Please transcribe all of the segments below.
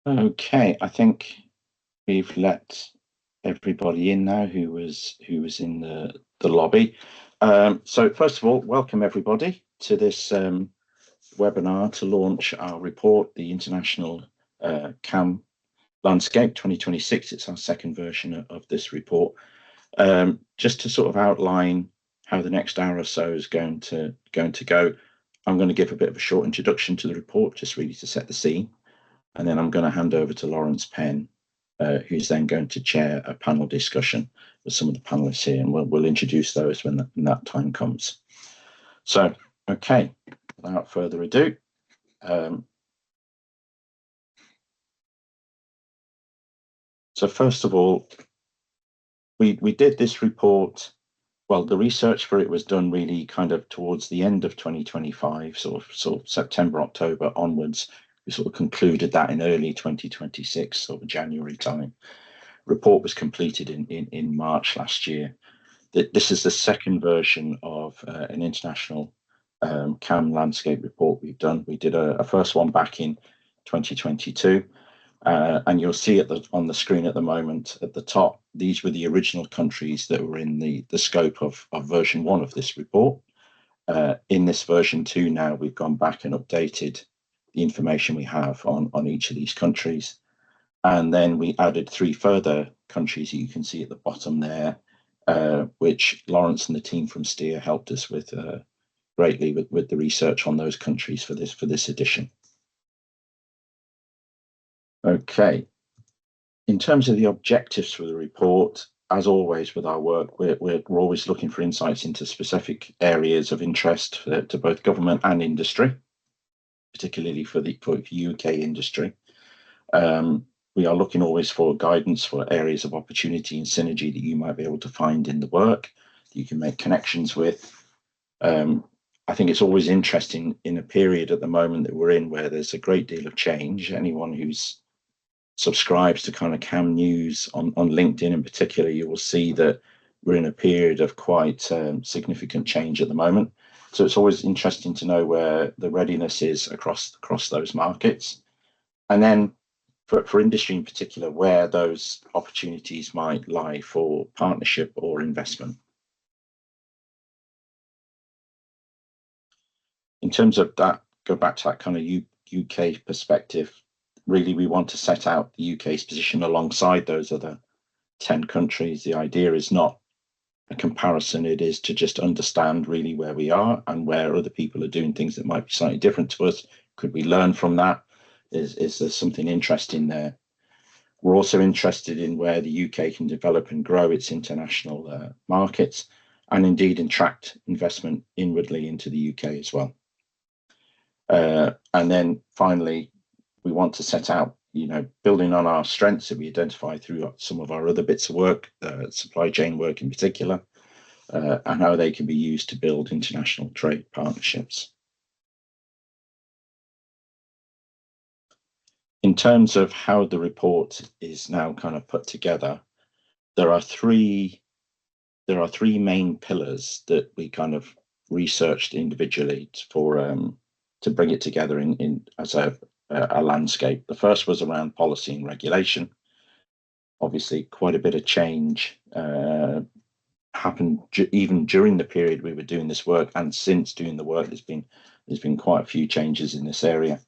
Okay, I think we've let everybody in now who was in the lobby. So first of all, welcome everybody to this webinar to launch our report, the International CAM Landscape 2026. It's our second version of this report. Just to sort of outline how the next hour or so is going to go, I'm going to give a bit of a short introduction to the report, just really to set the scene. And then I'm going to hand over to Lawrence Penn, who's then going to chair a panel discussion with some of the panelists here, and we'll introduce those when that time comes. So, okay, without further ado, so first of all, we did this report. Well, the research for it was done really kind of towards the end of 2025, sort of September, October onwards. We sort of concluded that in early 2026, sort of January time. Report was completed in March last year. This is the second version of an international CAM landscape report we've done. We did a first one back in 2022, and you'll see on the screen at the moment at the top, these were the original countries that were in the scope of version one of this report. In this version two now, we've gone back and updated the information we have on each of these countries. And then we added three further countries that you can see at the bottom there, which Lawrence and the team from Steer helped us with greatly with the research on those countries for this edition. Okay. In terms of the objectives for the report, as always with our work, we're always looking for insights into specific areas of interest to both government and industry, particularly for UK industry. We are looking always for guidance for areas of opportunity and synergy that you might be able to find in the work that you can make connections with. I think it's always interesting in a period at the moment that we're in where there's a great deal of change. Anyone who's subscribes to kind of CAM news on LinkedIn in particular, you will see that we're in a period of quite significant change at the moment. So it's always interesting to know where the readiness is across those markets. And then for industry in particular, where those opportunities might lie for partnership or investment. In terms of that, go back to that kind of UK perspective, really we want to set out the UK's position alongside those other 10 countries. The idea is not a comparison, it is to just understand really where we are and where other people are doing things that might be slightly different to us. Could we learn from that? Is there something interesting there? We're also interested in where the UK can develop and grow its international markets, and indeed attract investment inwardly into the UK as well. And then finally, we want to set out, building on our strengths that we identify through some of our other bits of work, supply chain work in particular, and how they can be used to build international trade partnerships. In terms of how the report is now kind of put together, there are three main pillars that we kind of researched individually to bring it together in as a landscape. The first was around policy and regulation. Obviously, quite a bit of change happened even during the period we were doing this work, and since doing the work, there's been quite a few changes in this area.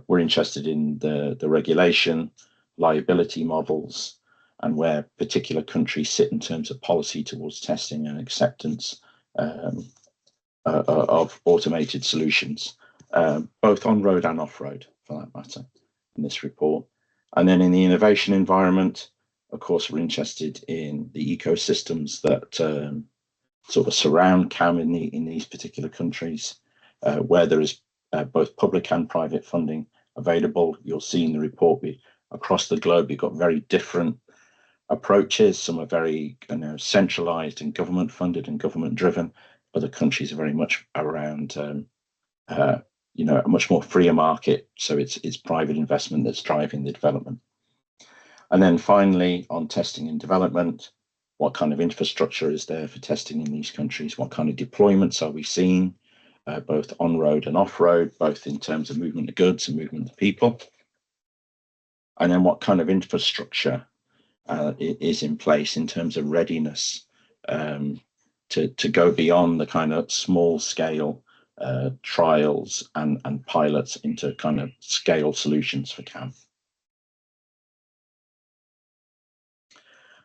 We're interested in the regulation, liability models, and where particular countries sit in terms of policy towards testing and acceptance of automated solutions, both on-road and off-road, for that matter, in this report. And then in the innovation environment, of course, we're interested in the ecosystems that sort of surround CAM in these particular countries, where there is both public and private funding available. You'll see in the report, across the globe, you've got very different approaches. Some are very centralized and government funded and government driven. Other countries are very much around a much more freer market. So it's private investment that's driving the development. And then finally, on testing and development, what kind of infrastructure is there for testing in these countries? What kind of deployments are we seeing, both on-road and off-road, both in terms of movement of goods and movement of people? and then what kind of infrastructure is in place in terms of readiness to go beyond the kind of small scale trials and pilots into kind of scale solutions for CAM.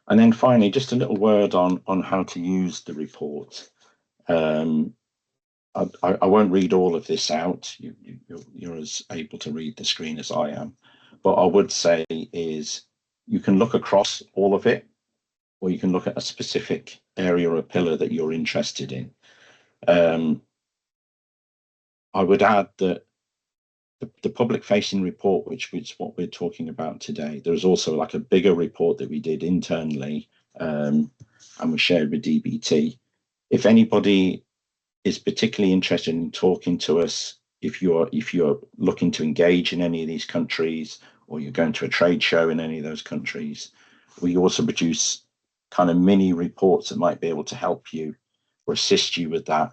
And then finally, just a little word on how to use the report. I won't read all of this out. You're as able to read the screen as I am. But I would say is you can look across all of it, or you can look at a specific area or pillar that you're interested in. I would add that the public-facing report, which is what we're talking about today, there's also like a bigger report that we did internally, and we shared with DBT. If anybody is particularly interested in talking to us, if you're looking to engage in any of these countries, or you're going to a trade show in any of those countries, we also produce kind of mini reports that might be able to help you or assist you with that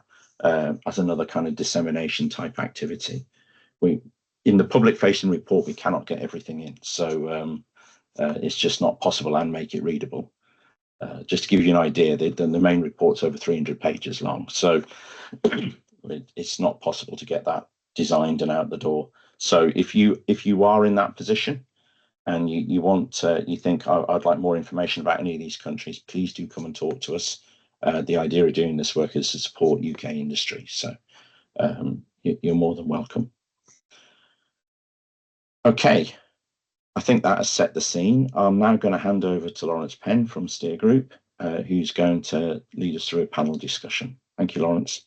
as another kind of dissemination type activity. In the public facing report, we cannot get everything in, so it's just not possible and make it readable. Just to give you an idea, the main report's over 300 pages long, so it's not possible to get that designed and out the door. So if you are in that position and you want you think I'd like more information about any of these countries, please do come and talk to us. The idea of doing this work is to support UK industry, so you're more than welcome. Okay, I think that has set the scene. I'm now going to hand over to Lawrence Penn from Steer Group, who's going to lead us through a panel discussion. Thank you, Lawrence.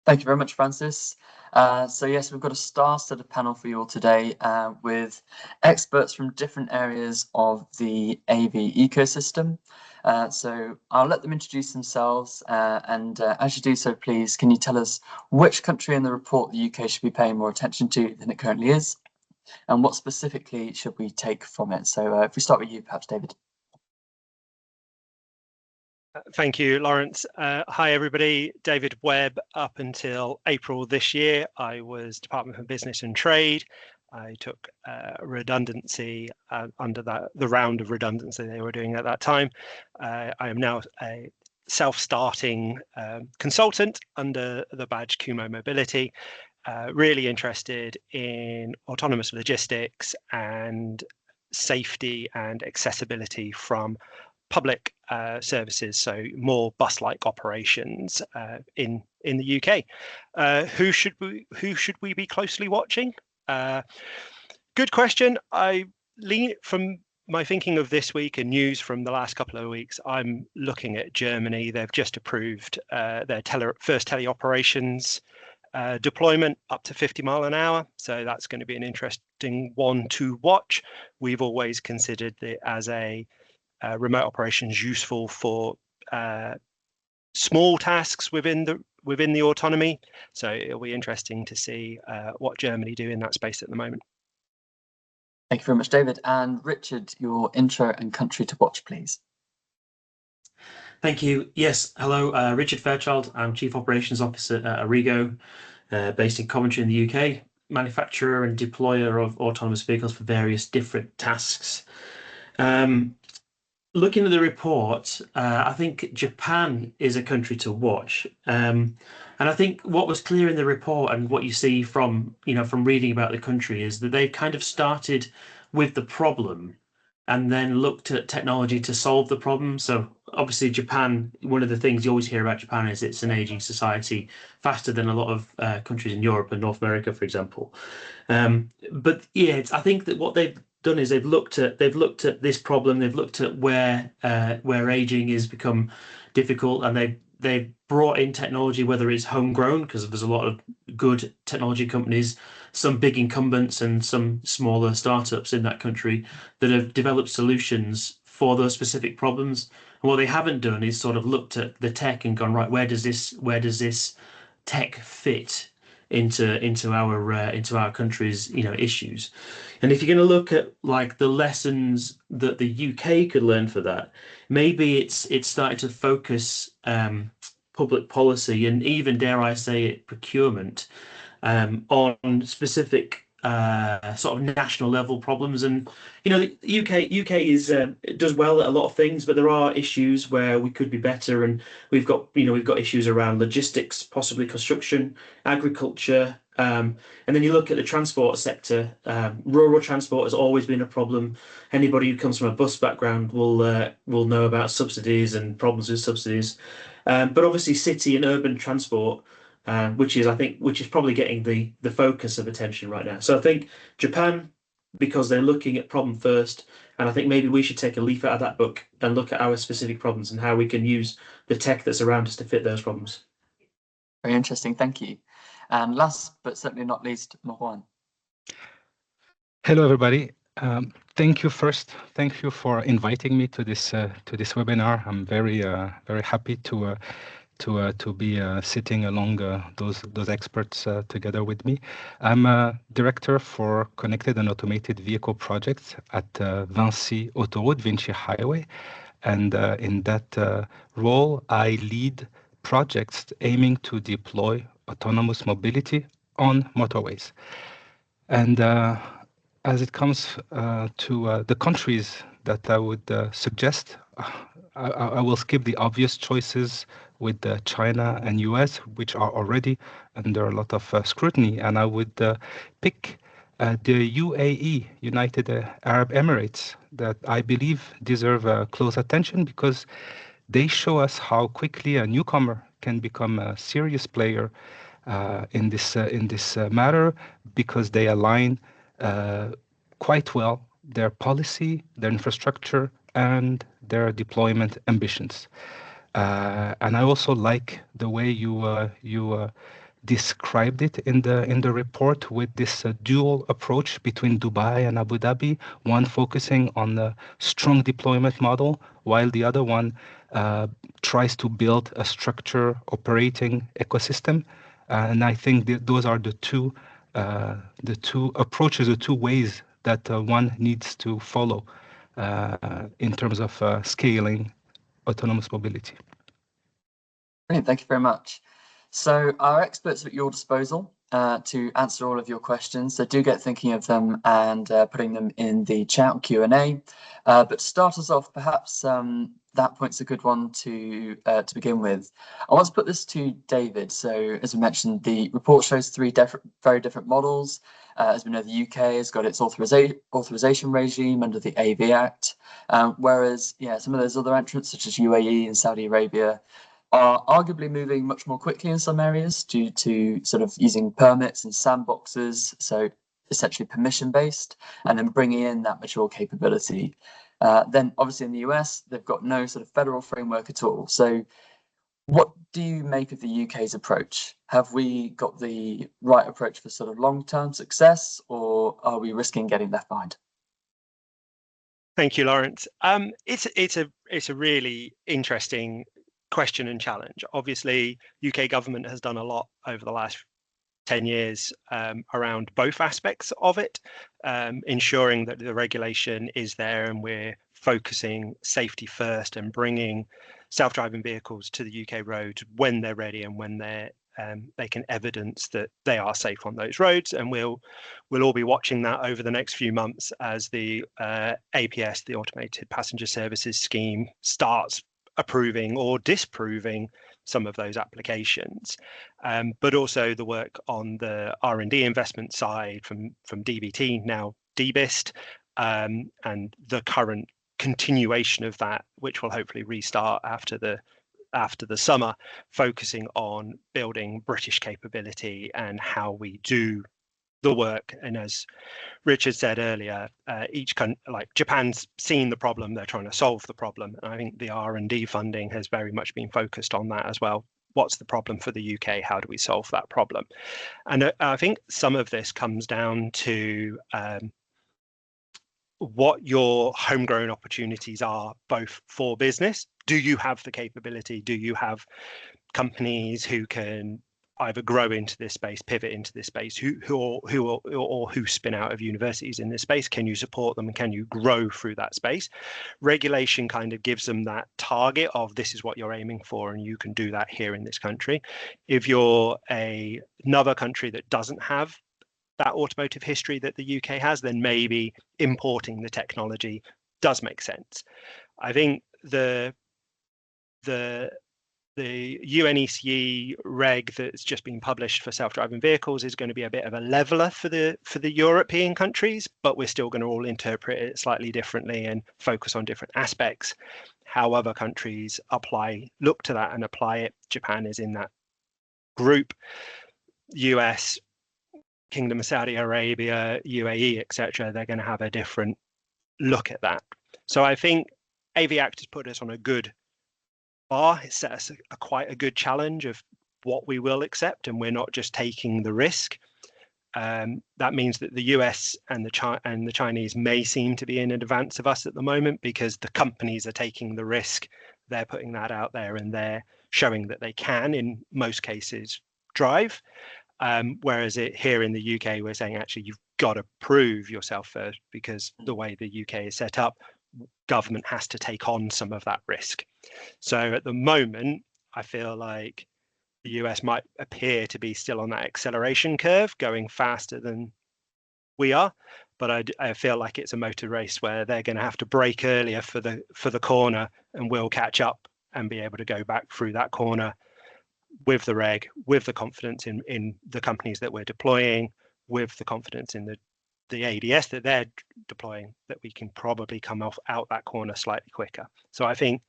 Thank you very much, Francis. So yes, we've got a star-studded panel for you all today with experts from different areas of the AV ecosystem. So I'll let them introduce themselves, and as you do so, please, can you tell us which country in the report the UK should be paying more attention to than it currently is, and what specifically should we take from it? So if we start with you, perhaps, David. Thank you, Lawrence. Hi, everybody. David Webb. Up until April this year, I was Department for Business and Trade. I took redundancy under the round of redundancy they were doing at that time. I am now a self-starting consultant under the badge Kumo Mobility. Really interested in autonomous logistics and safety and accessibility from public services, so more bus-like operations in the UK. Who should we be closely watching? Good question. I lean from my thinking of this week and news from the last couple of weeks. I'm looking at Germany. They've just approved their first teleoperations deployment up to 50 miles an hour. So that's going to be an interesting one to watch. We've always considered it as a remote operations useful for small tasks within the autonomy. So it'll be interesting to see what Germany do in that space at the moment. Thank you very much, David. And Richard, your intro and country to watch, please. Thank you. Yes, hello, Richard Fairchild. I'm Chief Operations Officer at Arrigo, based in Coventry in the UK, manufacturer and deployer of autonomous vehicles for various different tasks. Looking at the report, I think Japan is a country to watch. And I think what was clear in the report and what you see from reading about the country is that they've kind of started with the problem and then looked at technology to solve the problem. So obviously Japan, one of the things you always hear about Japan is it's an aging society, faster than a lot of countries in Europe and North America, for example. But yeah, I think that what they've done is they've looked at this problem. They've looked at where aging has become difficult, and they've brought in technology, whether it's homegrown, because there's a lot of good technology companies, some big incumbents and some smaller startups in that country that have developed solutions for those specific problems. And what they haven't done is sort of looked at the tech and gone, right, where does this tech fit into our country's issues? And if you're going to look at like the lessons that the UK could learn for that, maybe it's starting to focus public policy and even, dare I say it, procurement on specific sort of national level problems. And the UK is does well at a lot of things, but there are issues where we could be better. And we've got issues around logistics, possibly construction, agriculture. And then you look at the transport sector. Rural transport has always been a problem. Anybody who comes from a bus background will know about subsidies and problems with subsidies. But obviously, city and urban transport, which is probably getting the focus of attention right now. So I think Japan, because they're looking at problem first, and I think maybe we should take a leaf out of that book and look at our specific problems and how we can use the tech that's around us to fit those problems. Very interesting, thank you. And last but certainly not least, Marwan. Hello, everybody. Thank you for inviting me to this webinar. I'm very happy to be sitting along those experts together with me. I'm a director for connected and automated vehicle projects at Vinci Autoroute, Vinci Highway, and in that role, I lead projects aiming to deploy autonomous mobility on motorways. And as it comes to the countries that I would suggest, I will skip the obvious choices with China and US, which are already under a lot of scrutiny, and I would pick the UAE, United Arab Emirates, that I believe deserve close attention because they show us how quickly a newcomer can become a serious player in this matter, because they align quite well their policy, their infrastructure, and their deployment ambitions. And I also like the way you described it in the report, with this dual approach between Dubai and Abu Dhabi, one focusing on the strong deployment model, while the other one tries to build a structure operating ecosystem. And I think those are the two approaches, the two ways that one needs to follow in terms of scaling autonomous mobility. Brilliant, thank you very much. So our experts are at your disposal to answer all of your questions. So do get thinking of them and putting them in the chat Q&A. But to start us off, perhaps that point's a good one to begin with. I want to put this to David. So as we mentioned, the report shows three very different models. As we know, the UK has got its authorization regime under the AV Act, whereas some of those other entrants, such as UAE and Saudi Arabia, are arguably moving much more quickly in some areas due to sort of using permits and sandboxes, so essentially permission-based, and then bringing in that mature capability. Then obviously in the US, they've got no sort of federal framework at all. So what do you make of the UK's approach? Have we got the right approach for sort of long-term success, or are we risking getting left behind? Thank you, Lawrence. It's a really interesting question and challenge. Obviously, UK government has done a lot over the last 10 years around both aspects of it, ensuring that the regulation is there and we're focusing safety first and bringing self-driving vehicles to the UK roads when they're ready and when they can evidence that they are safe on those roads. And we'll all be watching that over the next few months as the APS, the Automated Passenger Services Scheme, starts approving or disproving some of those applications, but also the work on the R&D investment side from DBT, now DBIST, and the current continuation of that, which will hopefully restart after the summer, focusing on building British capability and how we do the work. And as Richard said earlier, each country, like Japan's seen the problem, they're trying to solve the problem. And I think the R&D funding has very much been focused on that as well. What's the problem for the UK? How do we solve that problem? And I think some of this comes down to what your homegrown opportunities are, both for business. Do you have the capability? Do you have companies who can either grow into this space, pivot into this space, who spin out of universities in this space? Can you support them and can you grow through that space? Regulation kind of gives them that target of this is what you're aiming for and you can do that here in this country. If you're another country that doesn't have that automotive history that the UK has, then maybe importing the technology does make sense. I think the UNECE reg that's just been published for self-driving vehicles is going to be a bit of a leveler for the European countries, but we're still going to all interpret it slightly differently and focus on different aspects. How other countries look to that and apply it. Japan is in that group. US, Kingdom of Saudi Arabia, UAE, etc. They're going to have a different look at that. So I think AV Act has put us on a good bar. It set us quite a good challenge of what we will accept, and we're not just taking the risk. That means that the US and the Chinese may seem to be in advance of us at the moment because the companies are taking the risk. They're putting that out there and they're showing that they can, in most cases, drive. Whereas here in the UK, we're saying actually you've got to prove yourself first, because the way the UK is set up, government has to take on some of that risk. So at the moment, I feel like the US might appear to be still on that acceleration curve, going faster than we are. But I feel like it's a motor race where they're going to have to brake earlier for the corner, and we'll catch up and be able to go back through that corner with the reg, with the confidence in the companies that we're deploying, with the confidence in the ADS that they're deploying, that we can probably come out that corner slightly quicker. So I think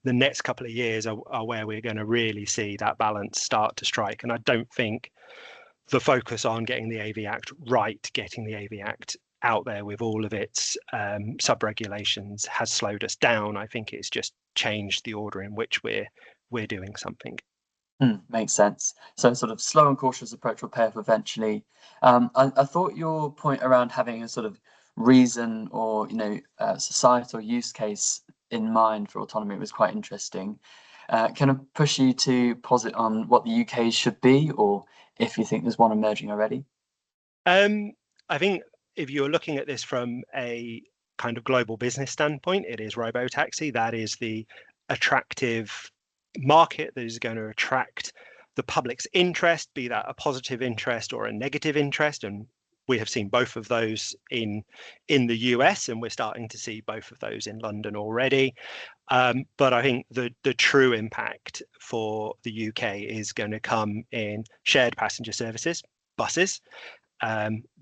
the next couple of years are where we're going to really see that balance start to strike. And I don't think the focus on getting the AV Act right, getting the AV Act out there with all of its sub-regulations has slowed us down. I think it's just changed the order in which we're doing something. Makes sense. So sort of slow and cautious approach will pay off eventually. I thought your point around having a sort of reason or societal use case in mind for autonomy was quite interesting. Can I push you to posit on what the UK should be, or if you think there's one emerging already? I think if you're looking at this from a kind of global business standpoint, it is robotaxi. That is the attractive market that is going to attract the public's interest, be that a positive interest or a negative interest. And we have seen both of those in the US, and we're starting to see both of those in London already. But I think the true impact for the UK is going to come in shared passenger services, buses.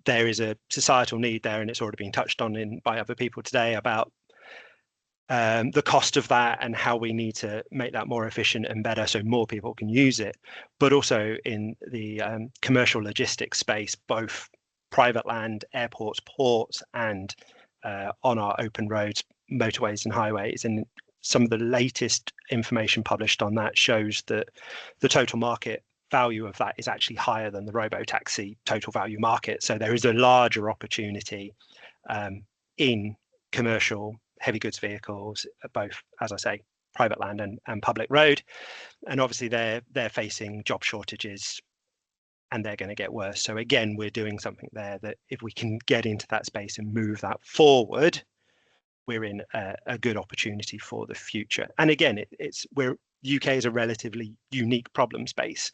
There is a societal need there, and it's already been touched on by other people today about the cost of that and how we need to make that more efficient and better so more people can use it. But also in the commercial logistics space, both private land, airports, ports, and on our open roads, motorways and highways. And some of the latest information published on that shows that the total market value of that is actually higher than the robotaxi total value market. So there is a larger opportunity in commercial heavy goods vehicles, both, as I say, private land and public road. And obviously they're facing job shortages, and they're going to get worse. So again, we're doing something there that if we can get into that space and move that forward, we're in a good opportunity for the future. And again, UK is a relatively unique problem space.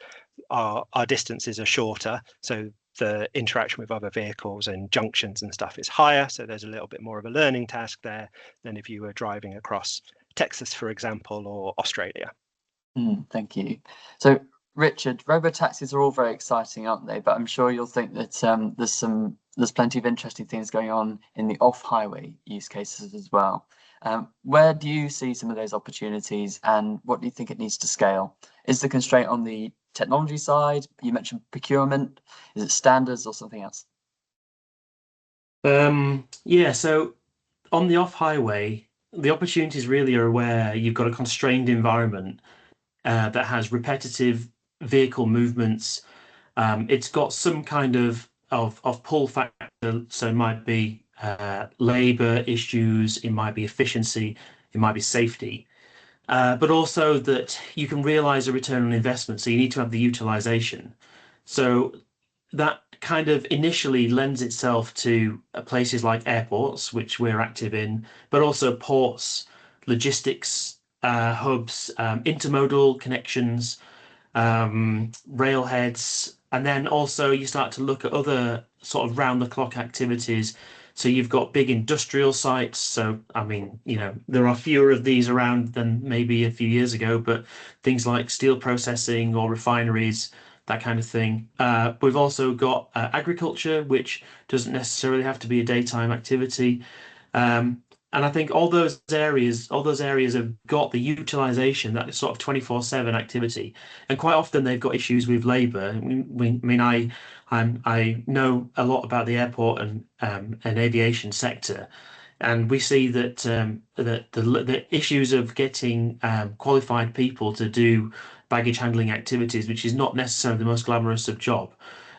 Our distances are shorter, so the interaction with other vehicles and junctions and stuff is higher. So there's a little bit more of a learning task there than if you were driving across Texas, for example, or Australia. Thank you. So Richard, robotaxis are all very exciting, aren't they? But I'm sure you'll think that there's plenty of interesting things going on in the off-highway use cases as well. Where do you see some of those opportunities, and what do you think it needs to scale? Is the constraint on the technology side? You mentioned procurement. Is it standards or something else? Yeah, so on the off-highway, the opportunities really are where you've got a constrained environment that has repetitive vehicle movements. It's got some kind of pull factor, so it might be labor issues, it might be efficiency, it might be safety, but also that you can realize a return on investment. So you need to have the utilization. So that kind of initially lends itself to places like airports, which we're active in, but also ports, logistics hubs, intermodal connections, railheads, And then also you start to look at other sort of round the clock activities. So you've got big industrial sites. So, I mean, there are fewer of these around than maybe a few years ago, but things like steel processing or refineries, that kind of thing. We've also got agriculture, which doesn't necessarily have to be a daytime activity. Um, and I think all those areas have got the utilization, that sort of 24/7 activity. And quite often they've got issues with labour. I mean, I know a lot about the airport and aviation sector, and we see that that the issues of getting qualified people to do baggage handling activities, which is not necessarily the most glamorous of job,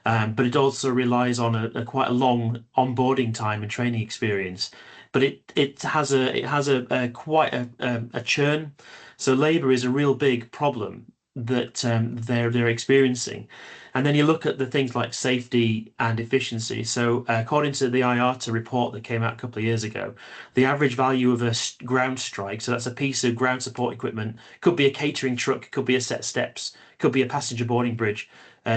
but it also relies on a quite a long onboarding time and training experience. But it has a quite a churn. So labour is a real big problem that they're experiencing. And then you look at the things like safety and efficiency. So according to the IATA report that came out a couple of years ago, the average value of a ground strike, so that's a piece of ground support equipment, could be a catering truck, could be a set of steps, could be a passenger boarding bridge.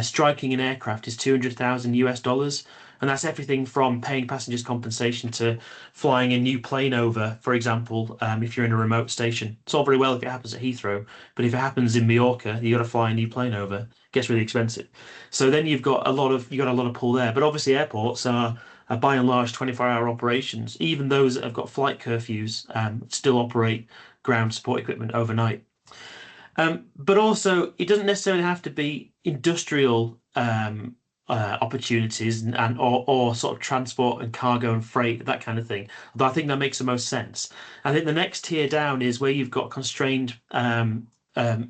Striking an aircraft is 200,000 US dollars. And that's everything from paying passengers compensation to flying a new plane over, for example, if you're in a remote station. It's all very well if it happens at Heathrow, but if it happens in Mallorca, you got to fly a new plane over. It gets really expensive. So then you've got a lot of pull there. But obviously airports are by and large 24-hour operations. Even those that have got flight curfews still operate ground support equipment overnight. But also, it doesn't necessarily have to be industrial opportunities or sort of transport and cargo and freight, that kind of thing. Although I think that makes the most sense. I think the next tier down is where you've got constrained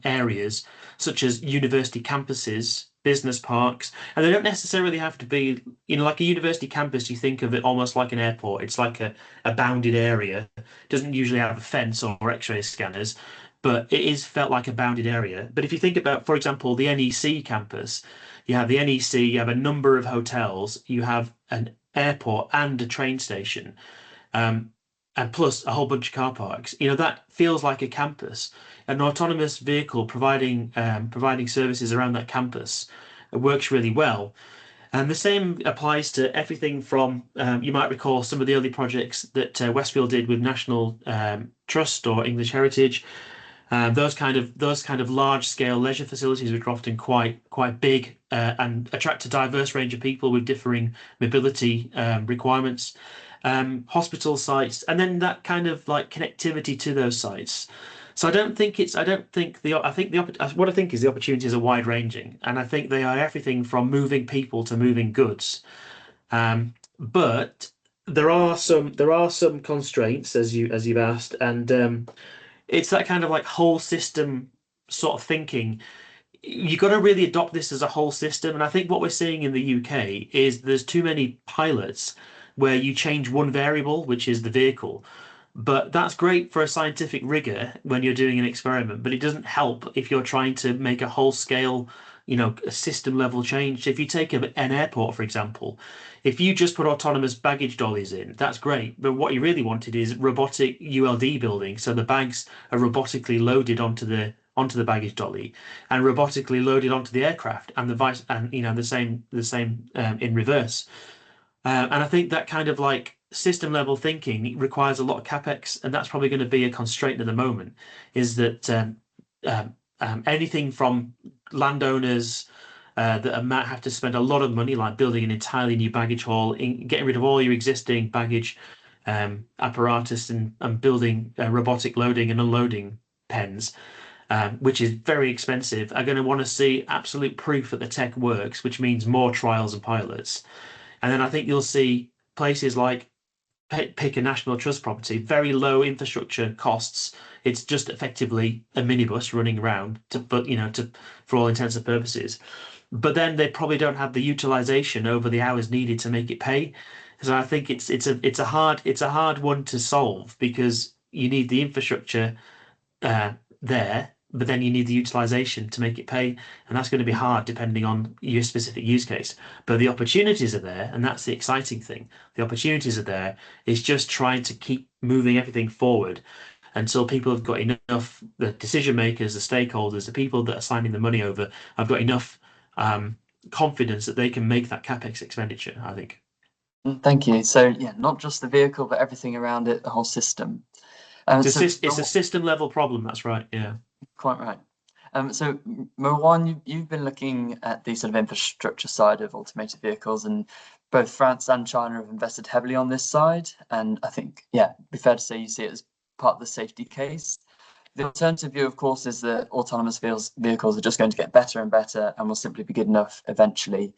areas such as university campuses, business parks, and they don't necessarily have to be, like a university campus, you think of it almost like an airport. It's like a bounded area. It doesn't usually have a fence or X-ray scanners, but it is felt like a bounded area. But if you think about, for example, the NEC campus, you have the NEC, you have a number of hotels, you have an airport and a train station, um, and plus a whole bunch of car parks. That feels like a campus. An autonomous vehicle providing services around that campus works really well. And the same applies to everything from, you might recall some of the early projects that Westfield did with National Trust or English Heritage. Those kind of large scale leisure facilities, which are often quite big and attract a diverse range of people with differing mobility requirements, hospital sites, and then that kind of like connectivity to those sites. So I don't think it's I don't think the I think the what I think is the opportunities are wide ranging, and I think they are everything from moving people to moving goods. But there are some constraints, as you've asked, and it's that kind of like whole system sort of thinking. You got to really adopt this as a whole system. And I think what we're seeing in the UK is there's too many pilots where you change one variable, which is the vehicle. But that's great for a scientific rigor when you're doing an experiment, but it doesn't help if you're trying to make a whole scale, a system level change. If you take an airport, for example, if you just put autonomous baggage dollies in, that's great. But what you really wanted is robotic ULD building. So the bags are robotically loaded onto the baggage dolly and robotically loaded onto the aircraft and the vice and the same in reverse. And I think that kind of like system level thinking requires a lot of capex, and that's probably going to be a constraint at the moment. Is that anything from landowners that might have to spend a lot of money, like building an entirely new baggage hall, getting rid of all your existing baggage apparatus, and building robotic loading and unloading pens, which is very expensive, are going to want to see absolute proof that the tech works, which means more trials and pilots. And then I think you'll see places like pick a National Trust property, very low infrastructure costs. It's just effectively a minibus running around for all intents and purposes. But then they probably don't have the utilization over the hours needed to make it pay. So I think it's a hard one to solve because you need the infrastructure there, but then you need the utilization to make it pay, and that's going to be hard depending on your specific use case. But the opportunities are there, and that's the exciting thing. The opportunities are there. It's just trying to keep moving everything forward until people have got the decision makers, the stakeholders, the people that are signing the money over, have got enough confidence that they can make that capex expenditure, I think. Thank you. So yeah, not just the vehicle, but everything around it, the whole system. It's a system level problem. That's right. Yeah. Quite right. So Marwan, you've been looking at the sort of infrastructure side of automated vehicles, and both France and China have invested heavily on this side. And I think, yeah, it'd be fair to say you see it as part of the safety case. The alternative view, of course, is that autonomous vehicles are just going to get better and better and will simply be good enough eventually.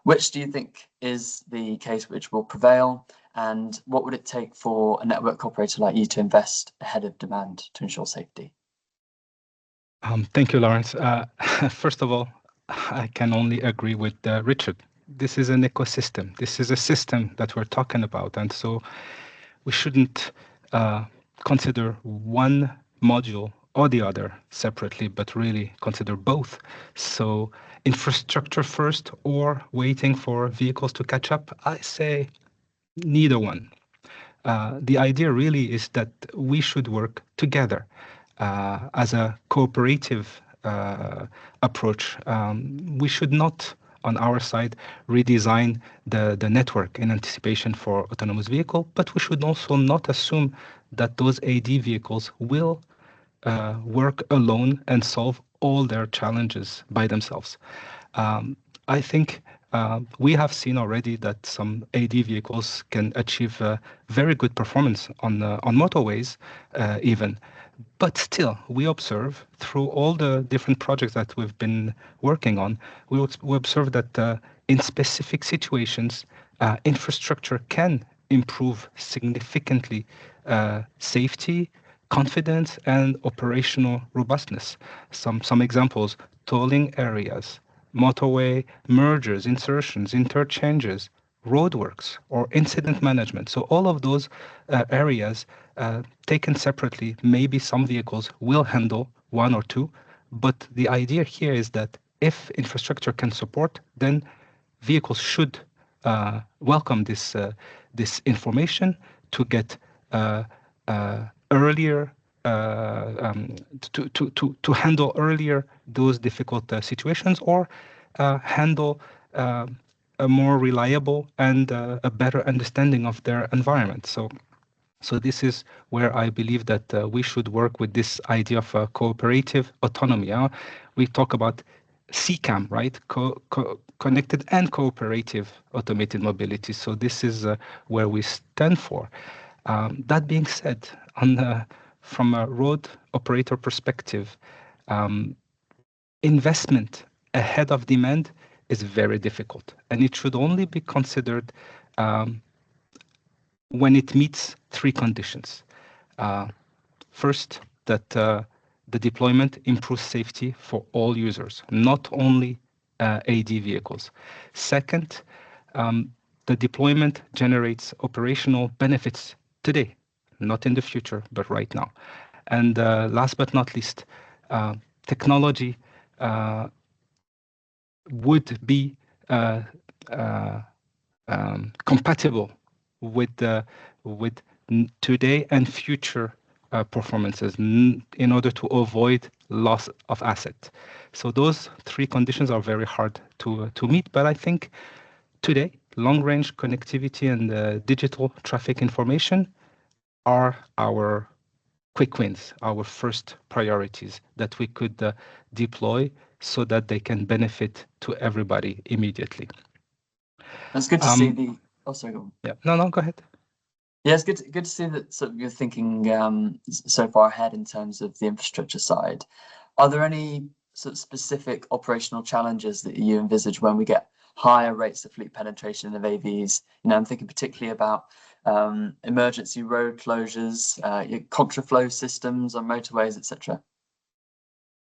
Which do you think is the case which will prevail? And what would it take for a network operator like you to invest ahead of demand to ensure safety? Thank you, Lawrence. First of all, I can only agree with Richard. This is an ecosystem. This is a system that we're talking about. And so we shouldn't consider one module or the other separately, but really consider both. So infrastructure first or waiting for vehicles to catch up, I say neither one. The idea really is that we should work together as a cooperative approach. We should not, on our side, redesign the network in anticipation for autonomous vehicle, but we should also not assume that those AD vehicles will work alone and solve all their challenges by themselves. I think we have seen already that some AD vehicles can achieve very good performance on motorways even. But still, we observe through all the different projects that we've been working on, we observe that in specific situations, infrastructure can improve significantly safety, confidence, and operational robustness. Some examples: tolling areas, motorway mergers, insertions, interchanges, roadworks, or incident management. So all of those areas taken separately, maybe some vehicles will handle one or two, but the idea here is that if infrastructure can support, then vehicles should welcome this information to get earlier to handle earlier those difficult situations, or handle a more reliable and a better understanding of their environment. So this is where I believe that we should work with this idea of cooperative autonomy. We talk about CCAM, right? Connected and cooperative automated mobility. So this is where we stand for. That being said, from a road operator perspective, investment ahead of demand is very difficult, and it should only be considered when it meets three conditions. First, that the deployment improves safety for all users, not only AD vehicles. Second, the deployment generates operational benefits today, not in the future, but right now. And last but not least, technology would be compatible with today and future performances in order to avoid loss of asset. So those three conditions are very hard to meet, but I think today long-range connectivity and digital traffic information are our quick wins, our first priorities that we could deploy so that they can benefit to everybody immediately. It's good to see the. Oh, sorry, go on. Yeah, no, go ahead. Yeah, it's good to see that sort of you're thinking so far ahead in terms of the infrastructure side. Are there any sort of specific operational challenges that you envisage when we get higher rates of fleet penetration of AVs? You know, I'm thinking particularly about emergency road closures, contraflow systems on motorways, etc.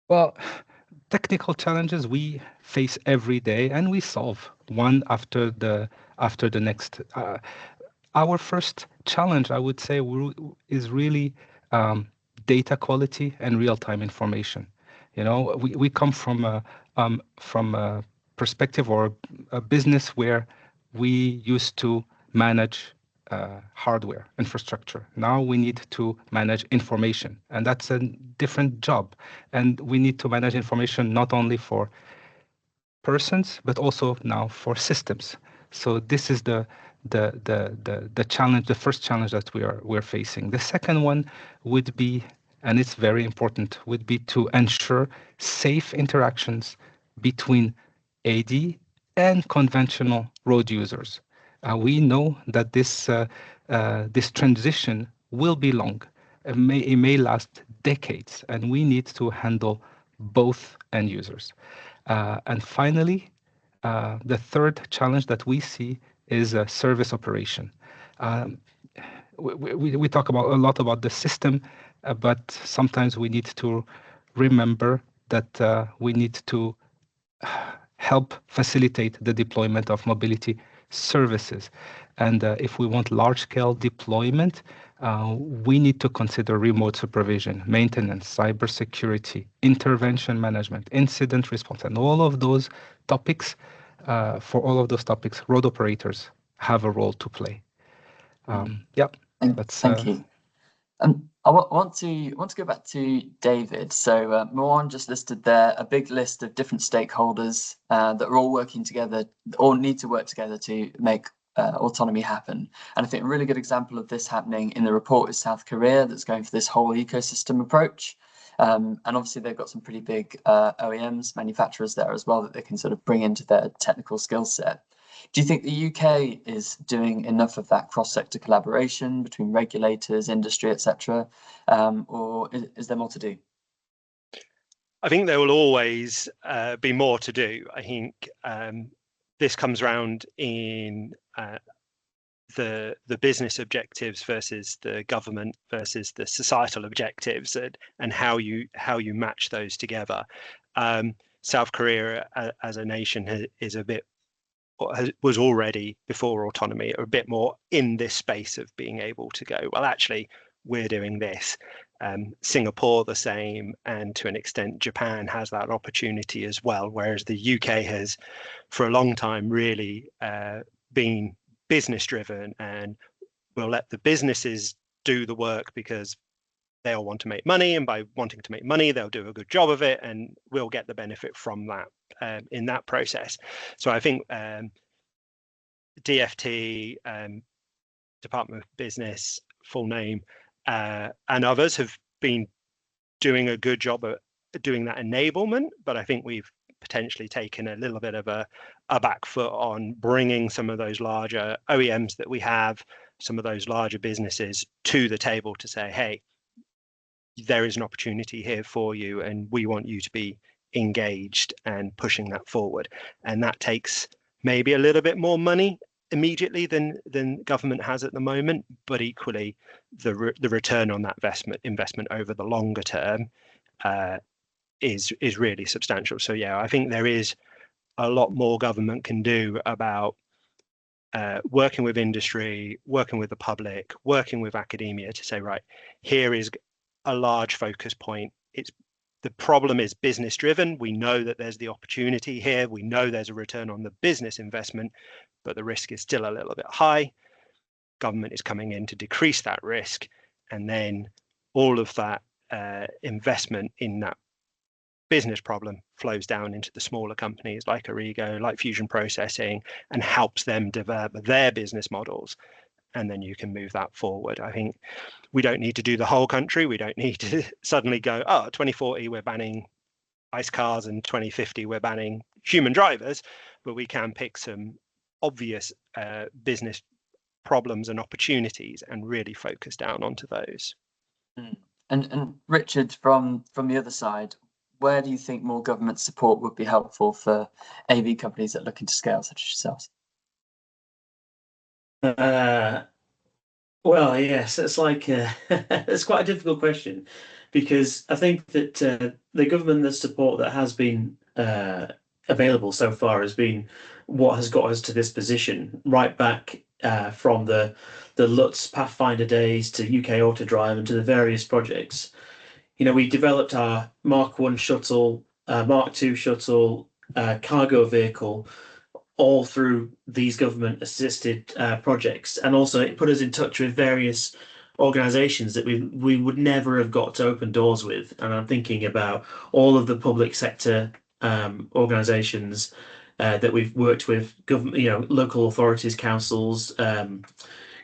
Well, technical challenges we face every day, and we solve one after the next. Our first challenge, I would say, is really data quality and real-time information. You know, we come from a perspective or a business where we used to manage hardware infrastructure. Now we need to manage information, and that's a different job. And we need to manage information not only for persons, but also now for systems. So this is the challenge, the first challenge that we're facing. The second one would be, and it's very important, would be to ensure safe interactions between AD and conventional road users. We know that this transition will be long. It may last decades, and we need to handle both end users. And finally, the third challenge that we see is service operation. We talk a lot about the system, but sometimes we need to remember that we need to help facilitate the deployment of mobility services. And if we want large-scale deployment, we need to consider remote supervision, maintenance, cybersecurity, intervention management, incident response, and all of those topics. For all of those topics, road operators have a role to play. Yeah, thank you. I want to go back to David. So Mohan just listed there a big list of different stakeholders that are all working together, or need to work together to make autonomy happen. And I think a really good example of this happening in the report is South Korea, that's going for this whole ecosystem approach. And obviously they've got some pretty big OEMs, manufacturers there as well, that they can sort of bring into their technical skill set. Do you think the UK is doing enough of that cross-sector collaboration between regulators, industry, etc., or is there more to do? I think there will always be more to do. I think this comes around in the business objectives versus the government versus the societal objectives, and how you match those together. South Korea as a nation is a bit, was already before autonomy, a bit more in this space of being able to go, well, actually, we're doing this. Singapore the same, and to an extent Japan has that opportunity as well, whereas the UK has for a long time really been business driven, and will let the businesses do the work because they'll want to make money, and by wanting to make money they'll do a good job of it, and we'll get the benefit from that in that process. So I think DFT, Department of Business, full name, and others have been doing a good job at doing that enablement, but I think we've potentially taken a little bit of a back foot on bringing some of those larger OEMs that we have, some of those larger businesses to the table to say, hey, there is an opportunity here for you, and we want you to be engaged and pushing that forward. And that takes maybe a little bit more money immediately than government has at the moment, but equally the return on that investment over the longer term is really substantial. So yeah, I think there is a lot more government can do about working with industry, working with the public, working with academia to say, right, here is a large focus point. The problem is business driven. We know that there's the opportunity here. We know there's a return on the business investment, but the risk is still a little bit high. Government is coming in to decrease that risk. And then all of that investment in that business problem flows down into the smaller companies like Origo, like Fusion Processing, and helps them develop their business models. And then you can move that forward. I think we don't need to do the whole country. We don't need to suddenly go, oh, 2040, we're banning ICE cars, and 2050, we're banning human drivers, but we can pick some obvious business problems and opportunities and really focus down onto those. And Richard, from the other side, where do you think more government support would be helpful for AV companies that are looking to scale, such as yourselves? Well, yes, it's like it's quite a difficult question, because I think that the government support that has been available so far has been what has got us to this position, right back from the Lutz Pathfinder days to UK Autodrive and to the various projects. You know, we developed our Mark 1 shuttle, Mark 2 shuttle, cargo vehicle, all through these government-assisted projects, and also it put us in touch with various organisations that we would never have got to open doors with. And I'm thinking about all of the public sector organisations that we've worked with, government, local authorities, councils,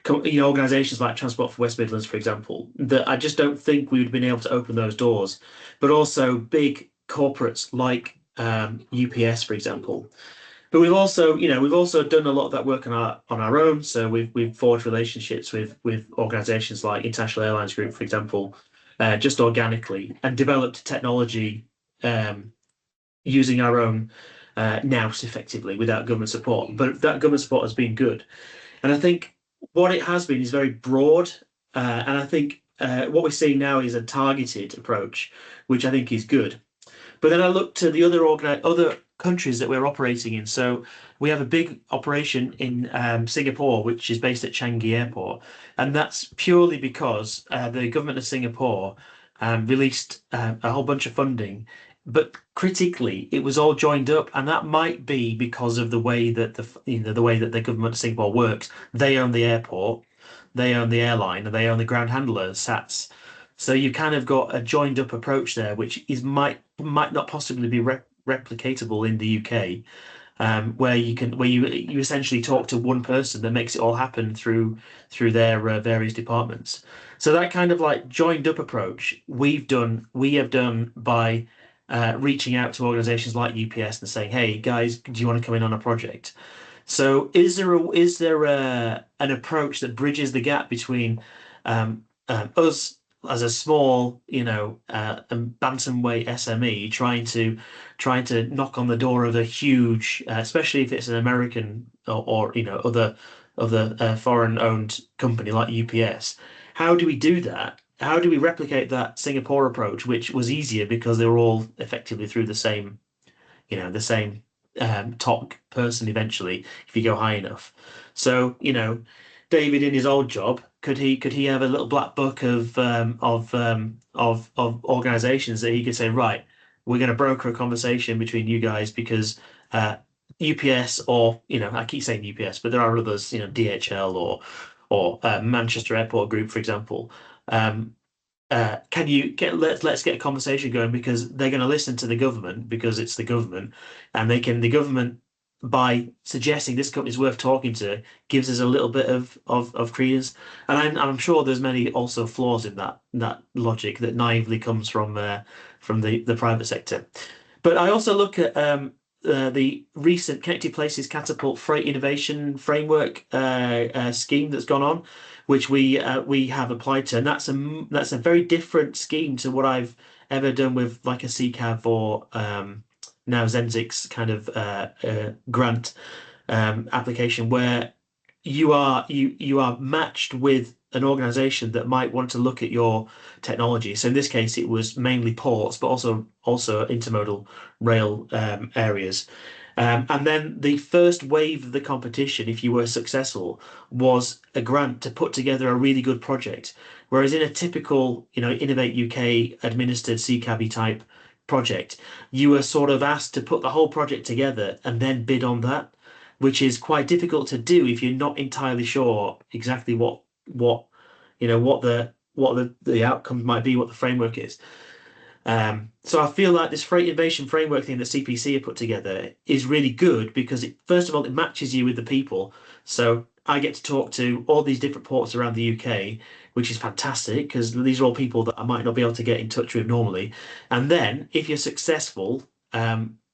organisations like Transport for West Midlands, for example, that I just don't think we would have been able to open those doors. But also big corporates like UPS, for example. But we've also done a lot of that work on our own. So we've forged relationships with organisations like International Airlines Group, for example, just organically, and developed technology using our own nous effectively without government support. But that government support has been good, and I think what it has been is very broad. And I think what we're seeing now is a targeted approach, which I think is good. But then I look to the other countries that we're operating in. So we have a big operation in Singapore, which is based at Changi Airport, and that's purely because the government of Singapore released a whole bunch of funding, but critically, it was all joined up, and that might be because of the way that the way that the government of Singapore works. They own the airport, they own the airline, and they own the ground handler SATs. So you kind of got a joined up approach there, which might not possibly be replicatable in the UK, where you essentially talk to one person that makes it all happen through their various departments. So that kind of like joined up approach we have done by reaching out to organisations like UPS and saying, "Hey guys, do you want to come in on a project?" So is there an approach that bridges the gap between us as a small, bantamweight SME trying to knock on the door of a huge, especially if it's an American or other foreign-owned company like UPS? How do we do that? How do we replicate that Singapore approach, which was easier because they were all effectively through the same top person eventually if you go high enough. So David in his old job, could he have a little black book of organizations that he could say, right, we're going to broker a conversation between you guys because UPS, or I keep saying UPS, but there are others, DHL or Manchester Airport Group, for example. Let's get a conversation going, because they're going to listen to the government because it's the government, and the government, by suggesting this company's worth talking to, gives us a little bit of credence. And I'm sure there's many also flaws in that logic that naively comes from the private sector. But I also look at the recent Connected Places Catapult Freight Innovation Framework scheme that's gone on, which we have applied to, and that's a very different scheme to what I've ever done with like a CCAV or now Zenzik's kind of grant application, where you are matched with an organization that might want to look at your technology. So in this case, it was mainly ports, but also intermodal rail areas. And then the first wave of the competition, if you were successful, was a grant to put together a really good project. Whereas in a typical, Innovate UK administered CCAV type project, you were sort of asked to put the whole project together and then bid on that, which is quite difficult to do if you're not entirely sure exactly what the outcome might be, what the framework is. So I feel like this freight innovation framework thing that CPC have put together is really good, because first of all, it matches you with the people. So I get to talk to all these different ports around the UK, which is fantastic, because these are all people that I might not be able to get in touch with normally. And then if you're successful,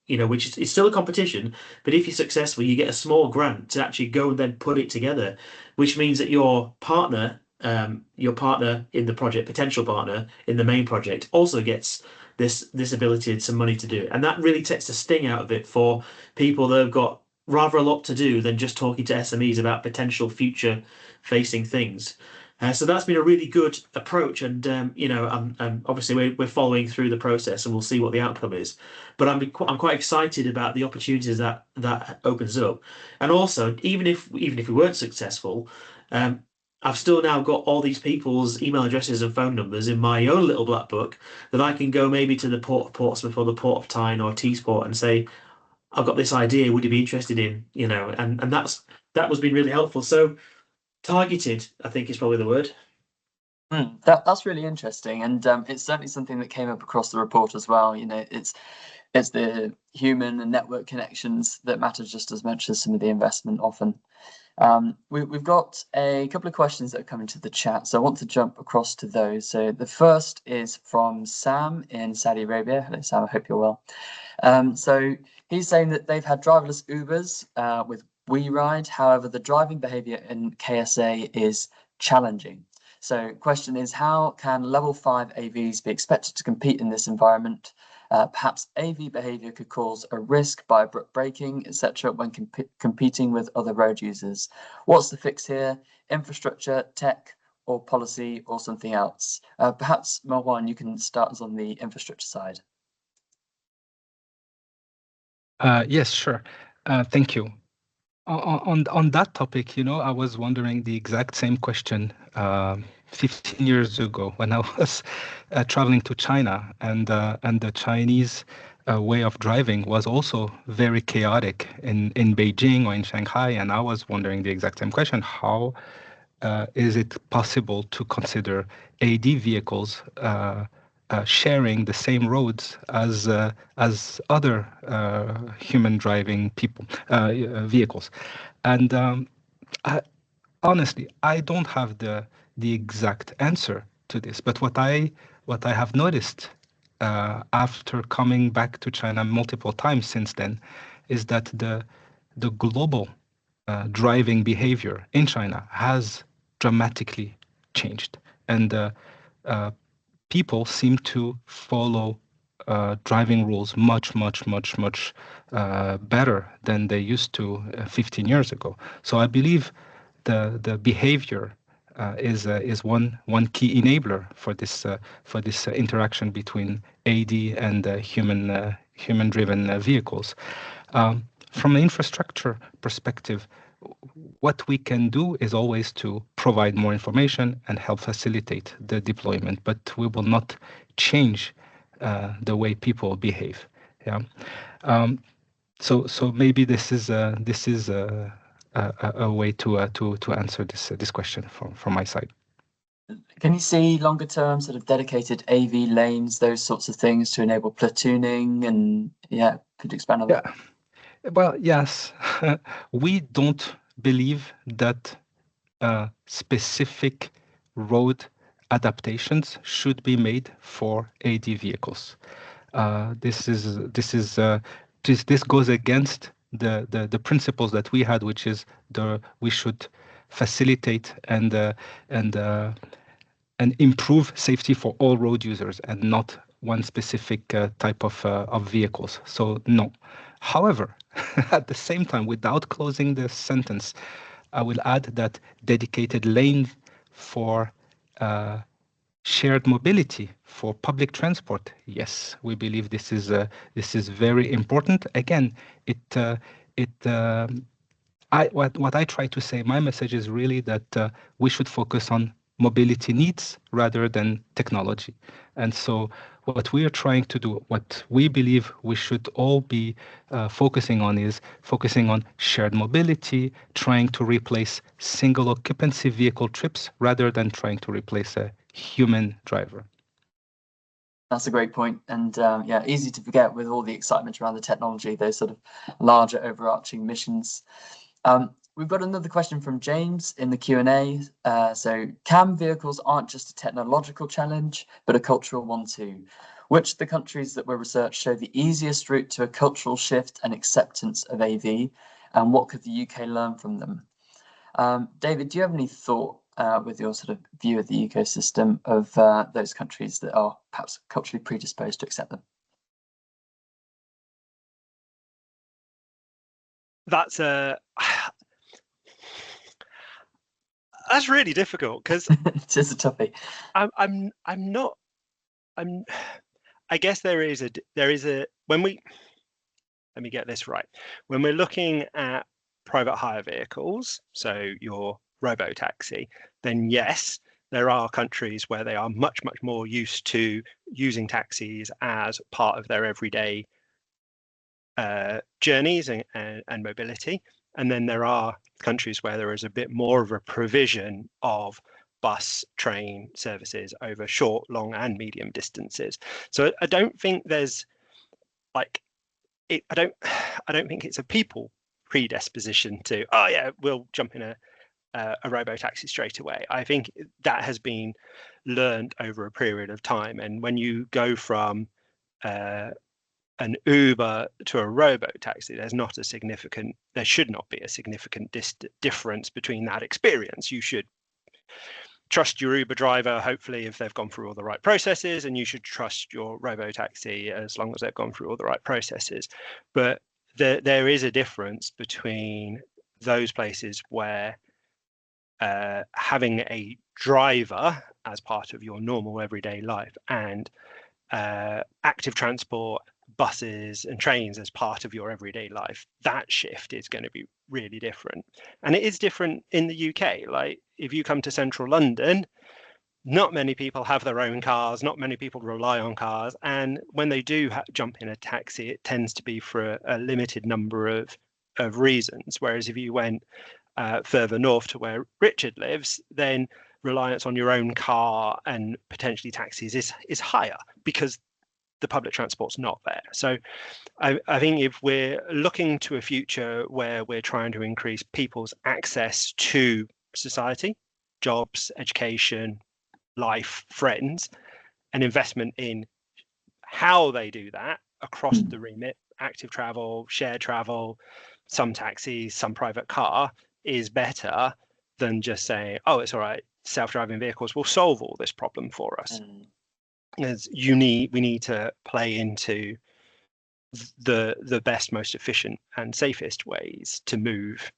which is still a competition, but if you're successful, you get a small grant to actually go and then put it together, which means that your partner in the project, potential partner in the main project, also gets this ability and some money to do it. And that really takes the sting out of it for people that have got rather a lot to do than just talking to SMEs about potential future facing things. So that's been a really good approach, and obviously we're following through the process, and we'll see what the outcome is. But I'm quite excited about the opportunities that opens up, and also even if we weren't successful, I've still now got all these people's email addresses and phone numbers in my own little black book that I can go maybe to the Port of Portsmouth or the Port of Tyne or Teesport and say, I've got this idea, would you be interested in, and that was been really helpful. So targeted, I think, is probably the word. That's really interesting, and it's certainly something that came up across the report as well. It's the human and network connections that matter just as much as some of the investment often. We've got a couple of questions that are coming to the chat, so I want to jump across to those. So the first is from Sam in Saudi Arabia. Hello, Sam. I hope you're well. So he's saying that they've had driverless Ubers with WeRide. However, the driving behavior in KSA is challenging. So question is, how can level 5 AVs be expected to compete in this environment? Perhaps AV behavior could cause a risk by abrupt braking, etc., when competing with other road users. What's the fix here? Infrastructure, tech, or policy, or something else? Perhaps, Marwan, you can start us on the infrastructure side. Yes, sure. Thank you. On that topic, I was wondering the exact same question 15 years ago when I was traveling to China, and the Chinese way of driving was also very chaotic in Beijing or in Shanghai, and I was wondering the exact same question: how is it possible to consider AD vehicles sharing the same roads as other human driving vehicles? And honestly, I don't have the exact answer to this. But what I have noticed after coming back to China multiple times since then is that the global driving behavior in China has dramatically changed, and people seem to follow driving rules much better than they used to 15 years ago. So I believe the behavior is one key enabler for this interaction between AD and human driven vehicles. From an infrastructure perspective, what we can do is always to provide more information and help facilitate the deployment, but we will not change the way people behave. Yeah. So maybe this is a way to answer this question from my side. Can you see longer term sort of dedicated AV lanes, those sorts of things to enable platooning? And yeah, could you expand on that? Well, yes. We don't believe that specific road adaptations should be made for AD vehicles. This goes against the principles that we had, which is we should facilitate and improve safety for all road users and not one specific type of vehicles. So no. However, at the same time, without closing the sentence, I will add that dedicated lanes for shared mobility for public transport. Yes, we believe this is very important. Again, what I try to say, my message is really that we should focus on mobility needs rather than technology. And so what we are trying to do, what we believe we should all be focusing on is focusing on shared mobility, trying to replace single occupancy vehicle trips rather than trying to replace a human driver. That's a great point. And yeah, easy to forget with all the excitement around the technology, those sort of larger overarching missions. We've got another question from James in the Q&A. So CAM vehicles aren't just a technological challenge, but a cultural one too. Which of the countries that were researched show the easiest route to a cultural shift and acceptance of AV? And what could the UK learn from them? David, do you have any thought with your sort of view of the ecosystem of those countries that are perhaps culturally predisposed to accept them? That's really difficult because it is a toughie. I guess there is a let me get this right. When we're looking at private hire vehicles, so your robo-taxi, then yes, there are countries where they are much more used to using taxis as part of their everyday journeys and mobility. And then there are countries where there is a bit more of a provision of bus, train services over short, long, and medium distances. So I don't think there's like I don't think it's a people predisposition to, oh yeah, we'll jump in a robo-taxi straight away. I think that has been learned over a period of time. And when you go from an Uber to a robo-taxi, there should not be a significant difference between that experience. You should trust your Uber driver, hopefully, if they've gone through all the right processes, and you should trust your robo-taxi as long as they've gone through all the right processes. But there is a difference between those places where having a driver as part of your normal everyday life and active transport, buses and trains as part of your everyday life, that shift is going to be really different. And it is different in the UK. Like if you come to central London, not many people have their own cars, not many people rely on cars, and when they do jump in a taxi, it tends to be for a limited number of reasons. Whereas if you went further north to where Richard lives, then reliance on your own car and potentially taxis is higher because the public transport's not there. So I think if we're looking to a future where we're trying to increase people's access to society, jobs, education, life, friends, and investment in how they do that across the remit, active travel, shared travel, some taxis, some private car, is better than just saying, oh, it's all right, self-driving vehicles will solve all this problem for us. As we need to play into the best, most efficient and safest ways to move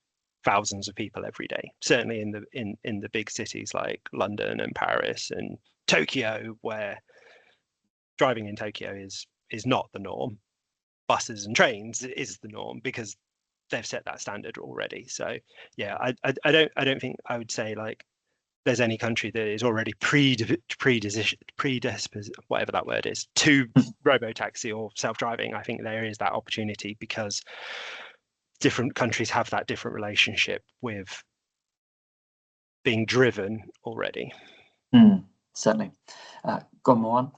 thousands of people every day. Certainly in the big cities like London and Paris and Tokyo, where driving in Tokyo is not the norm. Buses and trains is the norm because they've set that standard already. So yeah, I don't think I would say like there's any country that is already predisposed, whatever that word is, to robo-taxi or self-driving. I think there is that opportunity because different countries have that different relationship with being driven already. Certainly. Go on, Mohan.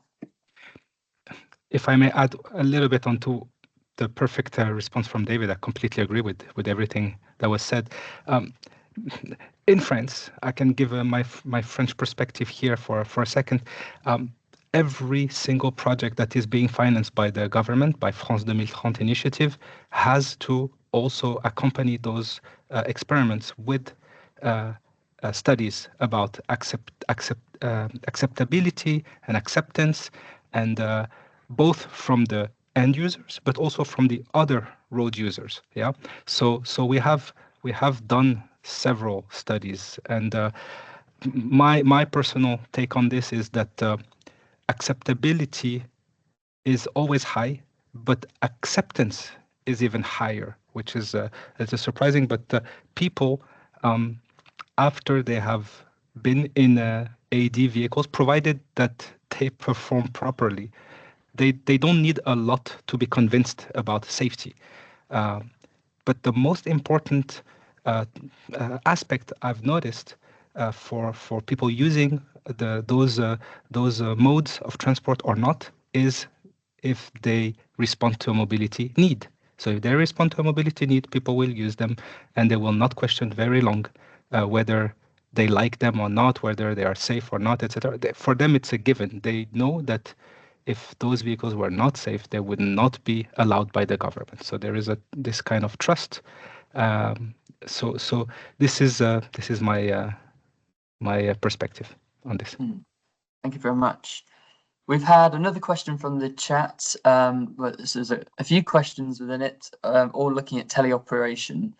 If I may add a little bit onto the perfect response from David, I completely agree with everything that was said. In France, I can give my French perspective here for a second. Every single project that is being financed by the government, by France 2030 initiative, has to also accompany those experiments with studies about acceptability and acceptance, and both from the end users, but also from the other road users. Yeah. So we have done several studies, and my personal take on this is that acceptability is always high, but acceptance is even higher, which is it's surprising. But people, after they have been in AD vehicles, provided that they perform properly, they don't need a lot to be convinced about safety. But the most important aspect I've noticed for people using those modes of transport or not is if they respond to a mobility need. So if they respond to a mobility need, people will use them, and they will not question very long whether they like them or not, whether they are safe or not, etc. For them, it's a given. They know that if those vehicles were not safe, they would not be allowed by the government. So there is this kind of trust. So this is my my perspective on this. Thank you very much. We've had another question from the chat. There's a few questions within it, all looking at teleoperation.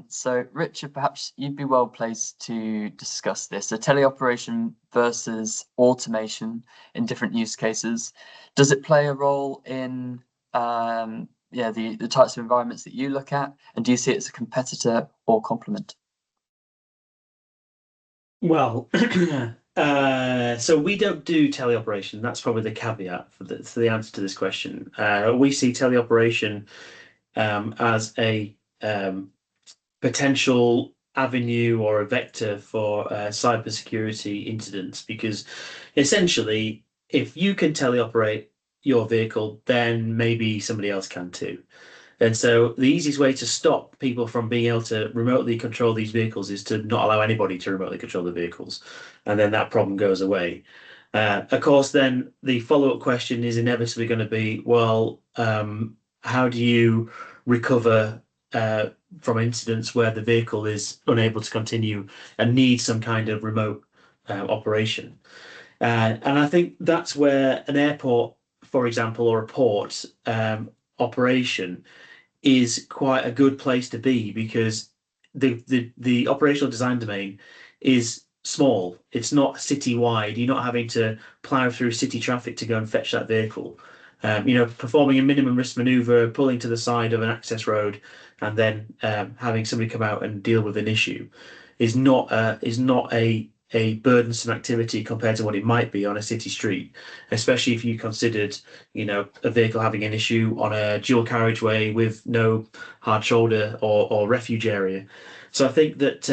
So Richard, perhaps you'd be well placed to discuss this. So teleoperation versus automation in different use cases. Does it play a role in the types of environments that you look at, and do you see it as a competitor or complement? Well, so we don't do teleoperation. That's probably the caveat for the answer to this question. We see teleoperation as a potential avenue or a vector for cybersecurity incidents, because essentially, if you can teleoperate your vehicle, then maybe somebody else can too. And so the easiest way to stop people from being able to remotely control these vehicles is to not allow anybody to remotely control the vehicles. And then that problem goes away. Of course, then the follow-up question is inevitably going to be, well, how do you recover from incidents where the vehicle is unable to continue and needs some kind of remote operation? And I think that's where an airport, for example, or a port operation is quite a good place to be, because the operational design domain is small. It's not city-wide. You're not having to plow through city traffic to go and fetch that vehicle. Performing a minimum risk maneuver, pulling to the side of an access road, and then having somebody come out and deal with an issue is not a burdensome activity compared to what it might be on a city street, especially if you considered, a vehicle having an issue on a dual carriageway with no hard shoulder or refuge area. So I think that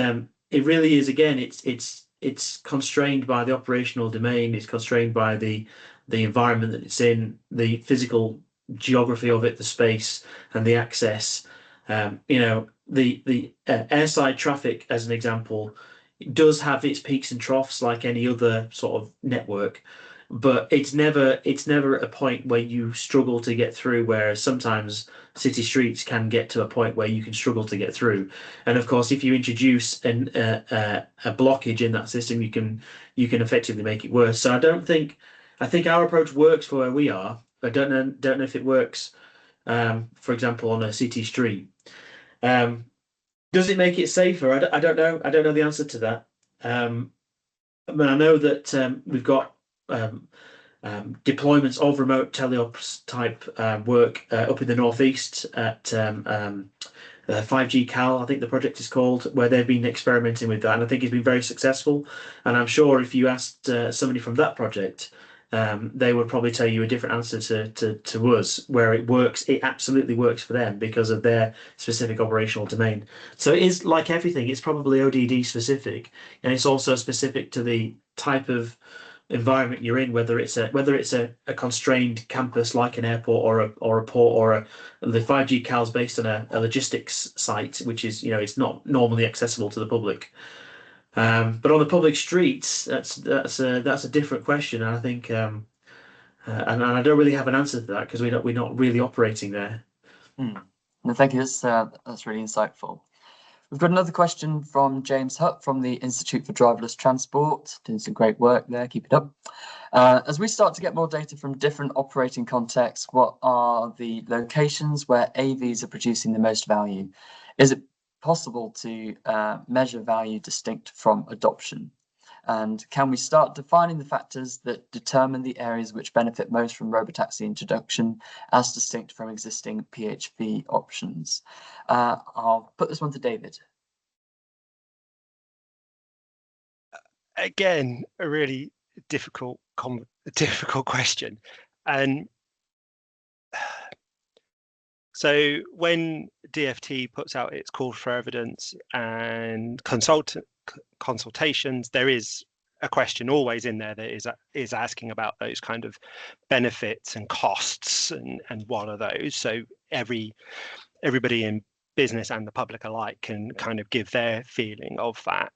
it really is, again, it's constrained by the operational domain. It's constrained by the environment that it's in, the physical geography of it, the space and the access. The airside traffic, as an example, does have its peaks and troughs like any other sort of network, but it's never at a point where you struggle to get through, whereas sometimes city streets can get to a point where you can struggle to get through. And of course, if you introduce a blockage in that system, you can effectively make it worse. So I think our approach works for where we are. I don't know if it works, for example, on a city street. Does it make it safer? I don't know. I don't know the answer to that. But I know that we've got deployments of remote teleops type work up in the northeast at 5G Cal, I think the project is called, where they've been experimenting with that, and I think it's been very successful. And I'm sure if you asked somebody from that project, they would probably tell you a different answer to us, where it works. It absolutely works for them because of their specific operational domain. So it is like everything. It's probably ODD specific, and it's also specific to the type of environment you're in, whether it's a constrained campus like an airport or a port, or the 5G Cal's based on a logistics site, which is, it's not normally accessible to the public. But on the public streets, that's a different question, and I think, and I don't really have an answer to that because we're not really operating there. No, thank you. That's really insightful. We've got another question from James Hutt from the Institute for Driverless Transport. Doing some great work there. Keep it up. As we start to get more data from different operating contexts, what are the locations where AVs are producing the most value? Is it possible to measure value distinct from adoption? And can we start defining the factors that determine the areas which benefit most from robotaxi introduction as distinct from existing PHV options? I'll put this one to David. Again, a really difficult question. And so when DFT puts out its call for evidence and consultations, there is a question always in there that is asking about those kind of benefits and costs and what are those. So everybody in business and the public alike can kind of give their feeling of that.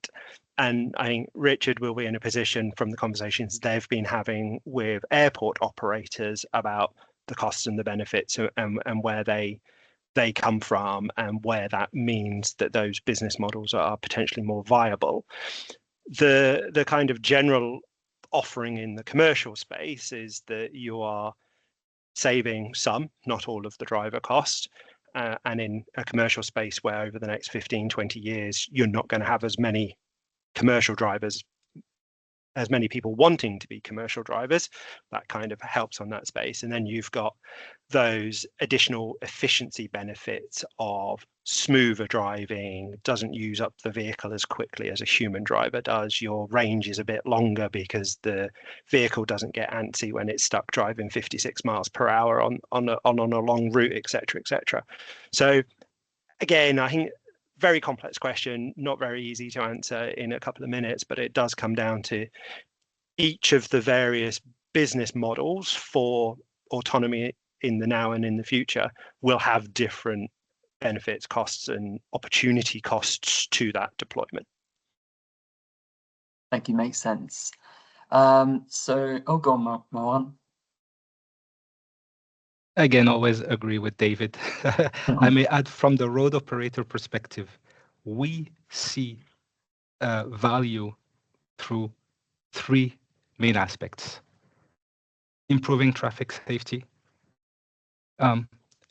And I think Richard will be in a position from the conversations they've been having with airport operators about the costs and the benefits and where they come from and where that means that those business models are potentially more viable. The kind of general offering in the commercial space is that you are saving some, not all of the driver cost. And in a commercial space where over the next 15, 20 years, you're not going to have as many commercial drivers, as many people wanting to be commercial drivers, that kind of helps on that space. And then you've got those additional efficiency benefits of smoother driving, doesn't use up the vehicle as quickly as a human driver does. Your range is a bit longer because the vehicle doesn't get antsy when it's stuck driving 56 miles per hour on a long route, etc., etc. So again, I think very complex question, not very easy to answer in a couple of minutes, but it does come down to each of the various business models for autonomy in the now and in the future will have different benefits, costs, and opportunity costs to that deployment. Thank you, makes sense. So, go on, Marwan. Again, always agree with David. I may add, from the road operator perspective, we see value through three main aspects: improving traffic safety,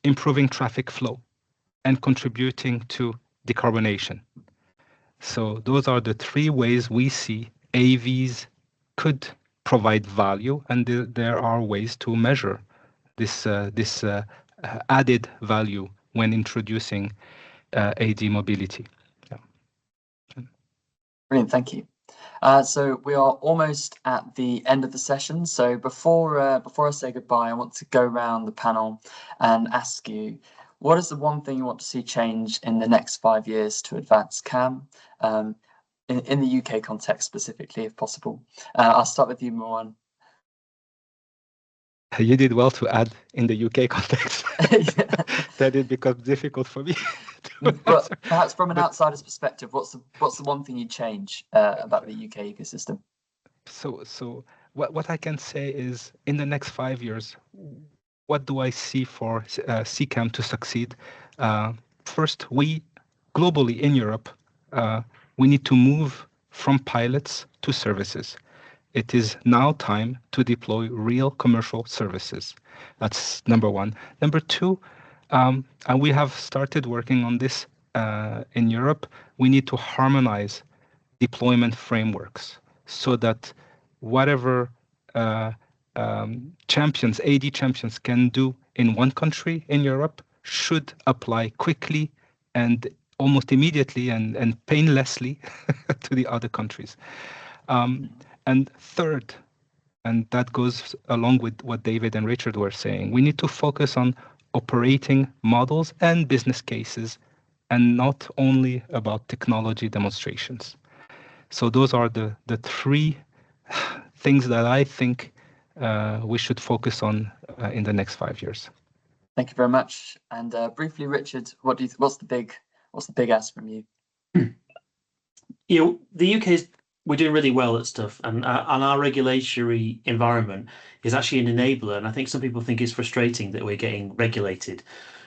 improving traffic flow, and contributing to decarbonation. So those are the three ways we see AVs could provide value, and there are ways to measure this added value when introducing AD mobility. Yeah. Brilliant, thank you. So we are almost at the end of the session. So before I say goodbye, I want to go around the panel and ask you, what is the one thing you want to see change in the next 5 years to advance CAM, in the UK context specifically, if possible? I'll start with you, Marwan. You did well to add in the UK context. That it becomes difficult for me. But perhaps from an outsider's perspective, what's the one thing you'd change about the UK ecosystem? So what I can say is, in the next 5 years, what do I see for CCAM to succeed? First, we globally in Europe, we need to move from pilots to services. It is now time to deploy real commercial services. That's number one. Number two, and we have started working on this in Europe, we need to harmonize deployment frameworks so that whatever champions, AD champions can do in one country in Europe should apply quickly and almost immediately and painlessly to the other countries. And third, and that goes along with what David and Richard were saying, we need to focus on operating models and business cases and not only about technology demonstrations. So those are the three things that I think we should focus on in the next 5 years. Thank you very much. And briefly, Richard, what's the big ask from you? The UK we're doing really well at stuff, and our regulatory environment is actually an enabler. And I think some people think it's frustrating that we're getting regulated,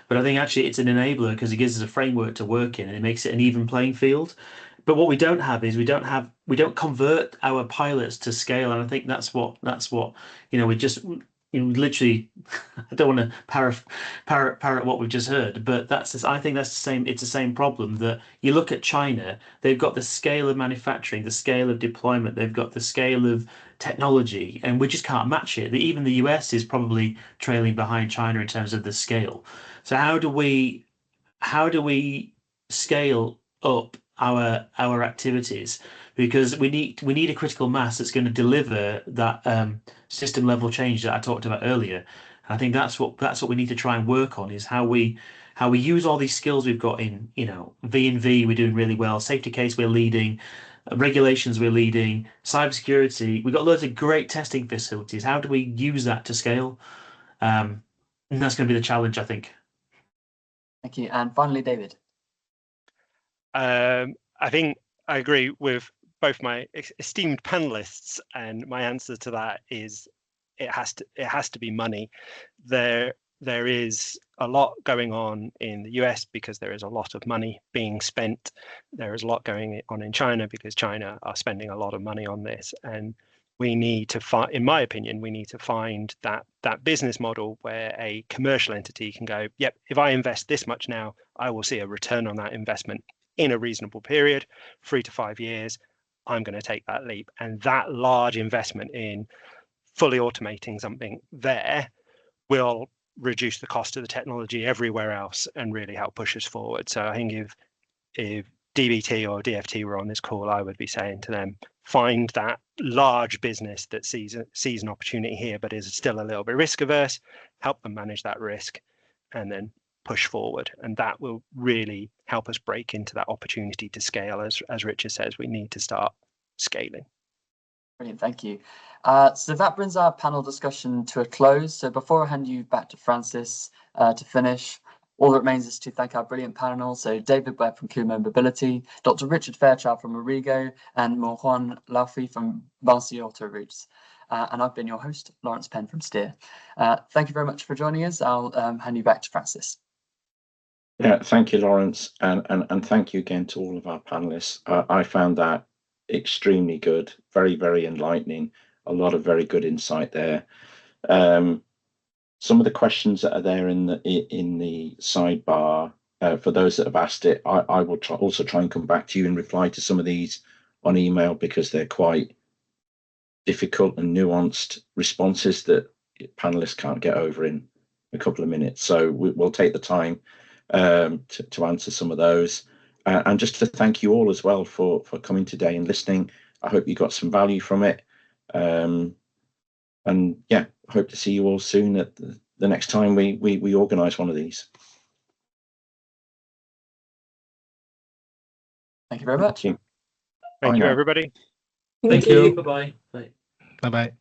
but I think actually it's an enabler because it gives us a framework to work in, and it makes it an even playing field. But what we don't have is we don't convert our pilots to scale, and I think that's what we just literally. I don't want to parrot what we've just heard, but I think that's the same. It's the same problem that you look at China. They've got the scale of manufacturing, the scale of deployment, they've got the scale of technology, and we just can't match it. Even the US is probably trailing behind China in terms of the scale. So how do we scale up our activities, because we need a critical mass that's going to deliver that system level change that I talked about earlier. And I think that's what we need to try and work on, is how we use all these skills we've got in V&V. We're doing really well. Safety case we're leading. Regulations we're leading. Cybersecurity, we've got loads of great testing facilities. How do we use that to scale? And that's going to be the challenge, I think. Thank you. And finally, David. I think I agree with both my esteemed panelists, and my answer to that is it has to be money. There is a lot going on in the US because there is a lot of money being spent. There is a lot going on in China because China are spending a lot of money on this, and we need to find, in my opinion, we need to find that business model where a commercial entity can go, yep, if I invest this much now, I will see a return on that investment in a reasonable period, 3 to 5 years. I'm going to take that leap. And that large investment in fully automating something there will reduce the cost of the technology everywhere else and really help push us forward. So I think if DBT or DFT were on this call, I would be saying to them, find that large business that sees an opportunity here, but is still a little bit risk averse, help them manage that risk, and then push forward. And that will really help us break into that opportunity to scale. As Richard says, we need to start scaling. Brilliant, thank you. So that brings our panel discussion to a close. So before I hand you back to Francis to finish, all that remains is to thank our brilliant panel. So David Webb from Kumo Mobility, Dr. Richard Fairchild from Origo, and Mohan Laufi from Vinci Auto Routes. And I've been your host, Lawrence Penn from Steer. Thank you very much for joining us. I'll hand you back to Francis. Yeah, thank you, Lawrence, and thank you again to all of our panelists. I found that extremely good, very, very enlightening. A lot of very good insight there. Some of the questions that are there in the sidebar, for those that have asked it, I will also try and come back to you and reply to some of these on email, because they're quite difficult and nuanced responses that panelists can't get over in a couple of minutes. So we'll take the time to answer some of those, and just to thank you all as well for coming today and listening. I hope you got some value from it, and yeah, hope to see you all soon at the next time we organize one of these. Thank you very much. Thank you. Thank you, Bye now. everybody. Thank you. Bye-bye. Bye. Bye bye.